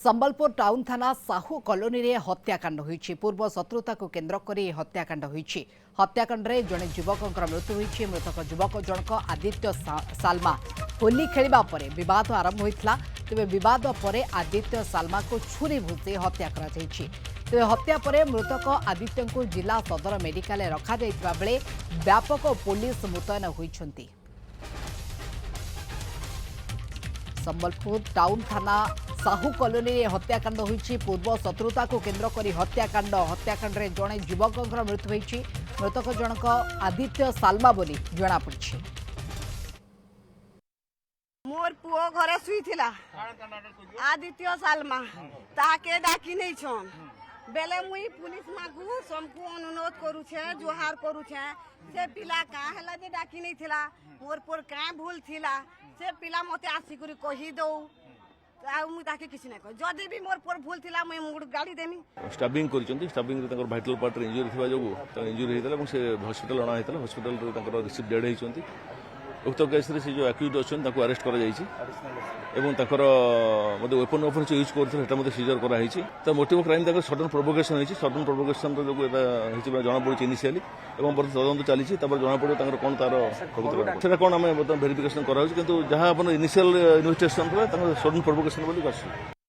Sambalpur town थाना Sahu colony रे हत्याकांड होईछि। पूर्व शत्रुता को केन्द्र करी हत्याकांड होईछि। हत्याकांड रे जने युवकंकर मृत्यु होईछि। मृतक युवक जनक आदित्य सालमा होली खेलिबा परे विवाद आरंभ होइतला। तेबे विवाद परे आदित्य सालमा को छुरी भूसी हत्या करा जायछि। तेबे हत्या परे मृतक आदित्य को जिला सदर मेडिकल रखा जायतिबा बेले व्यापक पुलिस मुतयन होइछन्ति। संबलपुर टाउन थाना साहू कॉलोनी हत्याकांड होईछि। पूर्व शत्रुता को केन्द्र करी हत्याकांड रे जणे युवकंकर मृत्यु होईछि। मृतक जनक आदित्य सालमा बोली जणा पड़छि। मोर पुओ घरे सुईथिला आदित्य सालमा ताके डाकी नै छन बेले मुई पुलिस मागु समको अनुरोध करू छे जोहार करू छे से पिला का हला जे डाकी नै थिला मोर पर का भूल थिला से पिला मते आसी करी कहि दो आ मु ताके किछ नै कह जदी भी मोर पर भूल थिला मुई मुड गाड़ी देनी। स्टाबिंग करिसंती स्टाबिंग रे तंकर वाइटल पार्ट रे इंजरी थिबा जोगु त इंजरी हेतला এবং से हॉस्पिटल अणा हेतला हॉस्पिटल रे तंकर रिसीव डेड हेचंती। उक्त केस रे से जो एक्यूज अछन ताको अरेस्ट करा जायछि एवं तकर मते वेपन ऑफेंस यूज करथि हेटा मते सीजर करा हेछि। त मोटिव ऑफ क्राइम तकर सडन प्रोवोकेशन हेछि। सडन प्रोवोकेशन रो जो एटा हेछि जणा पड़छि इनिशियली एवं पर तदंत चलीछि तपर जणा पड़ो तंकर कोन तार प्रकृति सेटा कोन हमें वेरिफिकेशन करा होछि किंतु जहां अपन इनिशियल इन्वेस्टिगेशन रे तंकर सडन प्रोवोकेशन बोली करछि।